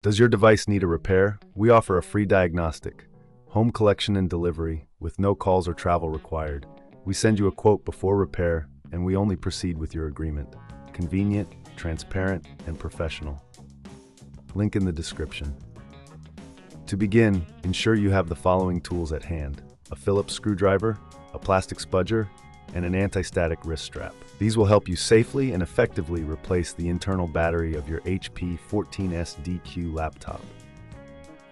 Does your device need a repair? We offer a free diagnostic, home collection and delivery, with no calls or travel required. We send you a quote before repair, and we only proceed with your agreement. Convenient, transparent, and professional. Link in the description. To begin, ensure you have the following tools at hand: a Phillips screwdriver, a plastic spudger, and an anti-static wrist strap. These will help you safely and effectively replace the internal battery of your HP 14S-DQ laptop.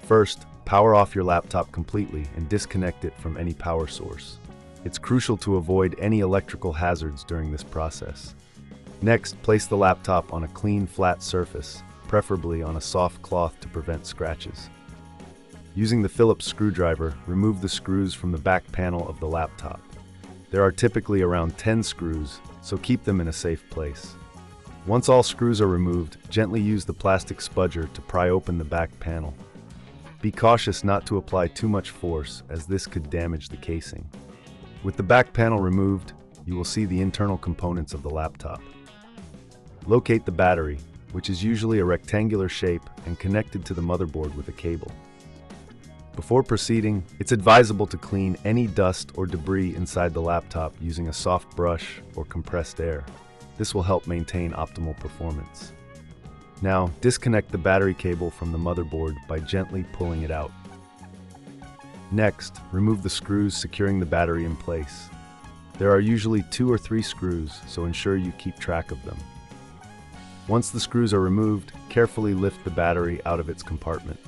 First, power off your laptop completely and disconnect it from any power source. It's crucial to avoid any electrical hazards during this process. Next, place the laptop on a clean, flat surface, preferably on a soft cloth to prevent scratches. Using the Phillips screwdriver, remove the screws from the back panel of the laptop. There are typically around 10 screws, so keep them in a safe place. Once all screws are removed, gently use the plastic spudger to pry open the back panel. Be cautious not to apply too much force, as this could damage the casing. With the back panel removed, you will see the internal components of the laptop. Locate the battery, which is usually a rectangular shape and connected to the motherboard with a cable. Before proceeding, it's advisable to clean any dust or debris inside the laptop using a soft brush or compressed air. This will help maintain optimal performance. Now, disconnect the battery cable from the motherboard by gently pulling it out. Next, remove the screws securing the battery in place. There are usually 2 or 3 screws, so ensure you keep track of them. Once the screws are removed, carefully lift the battery out of its compartment.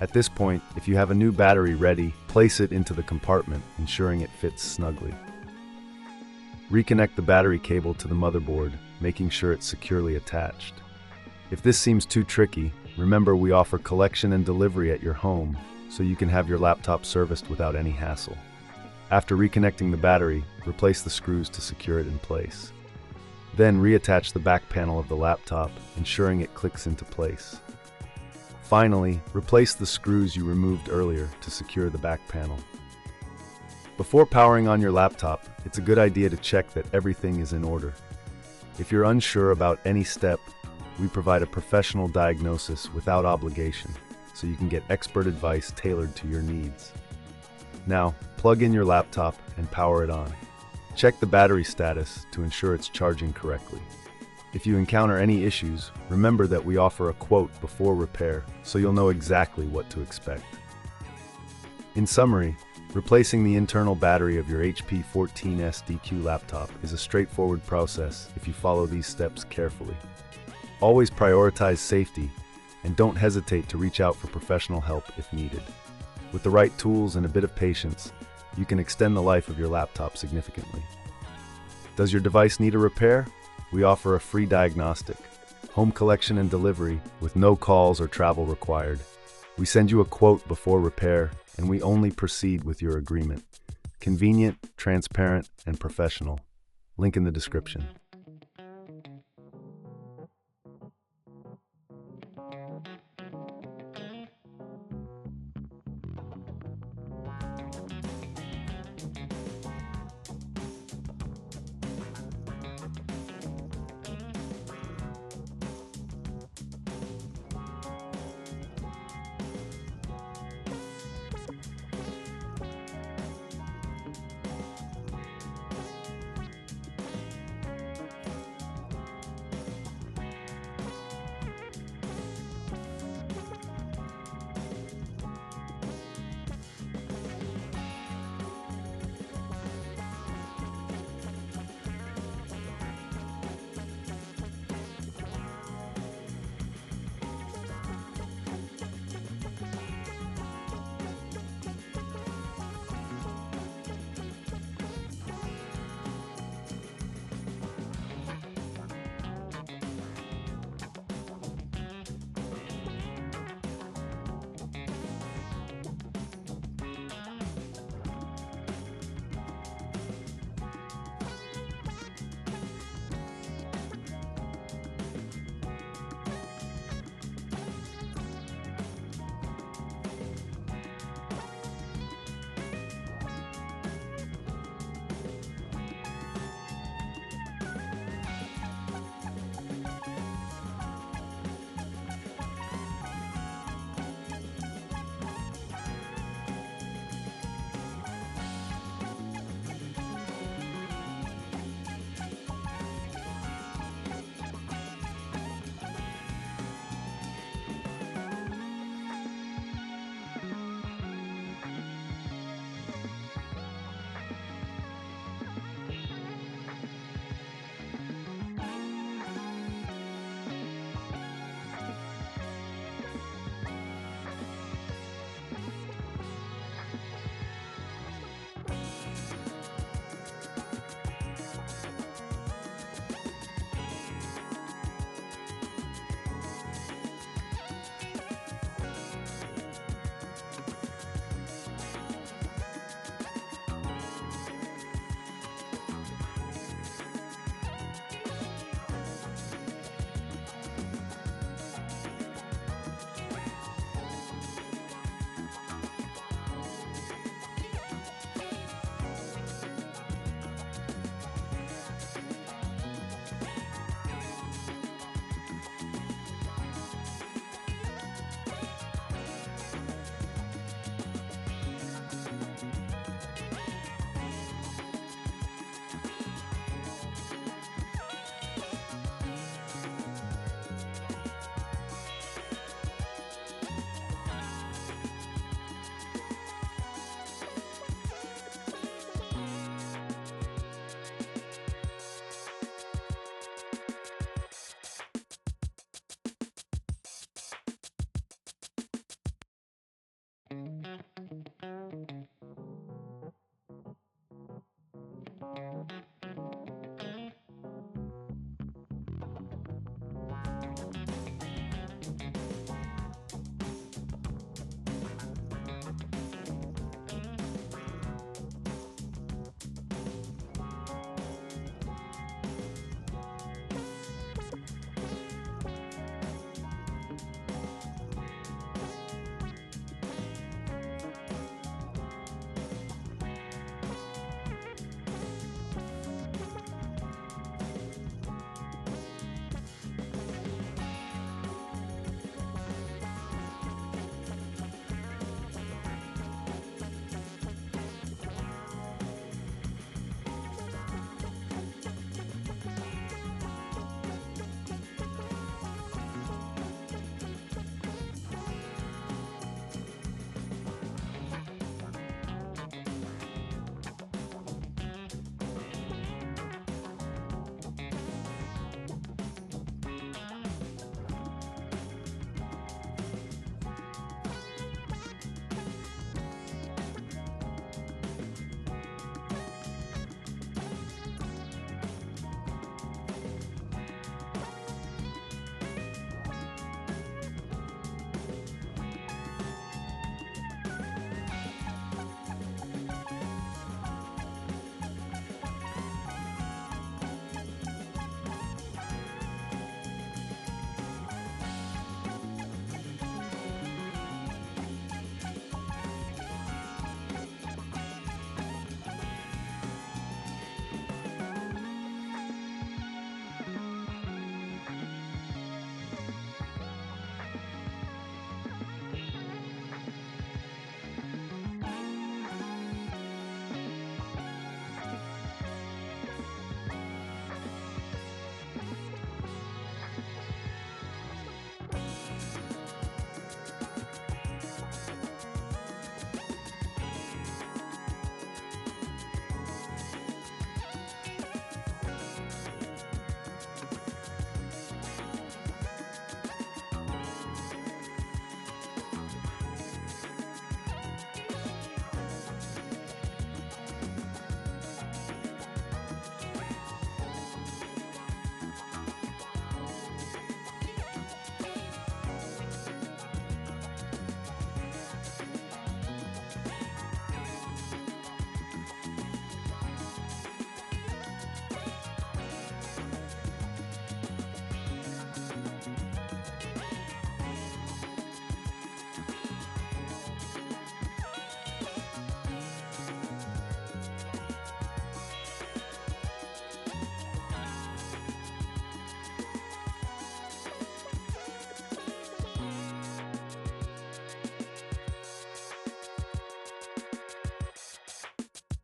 At this point, if you have a new battery ready, place it into the compartment, ensuring it fits snugly. Reconnect the battery cable to the motherboard, making sure it's securely attached. If this seems too tricky, remember we offer collection and delivery at your home, so you can have your laptop serviced without any hassle. After reconnecting the battery, replace the screws to secure it in place. Then reattach the back panel of the laptop, ensuring it clicks into place. Finally, replace the screws you removed earlier to secure the back panel. Before powering on your laptop, it's a good idea to check that everything is in order. If you're unsure about any step, we provide a professional diagnosis without obligation, so you can get expert advice tailored to your needs. Now, plug in your laptop and power it on. Check the battery status to ensure it's charging correctly. If you encounter any issues, remember that we offer a quote before repair, so you'll know exactly what to expect. In summary, replacing the internal battery of your HP 14S-DQ laptop is a straightforward process if you follow these steps carefully. Always prioritize safety, and don't hesitate to reach out for professional help if needed. With the right tools and a bit of patience, you can extend the life of your laptop significantly. Does your device need a repair? We offer a free diagnostic, home collection and delivery, with no calls or travel required. We send you a quote before repair, and we only proceed with your agreement. Convenient, transparent, and professional. Link in the description.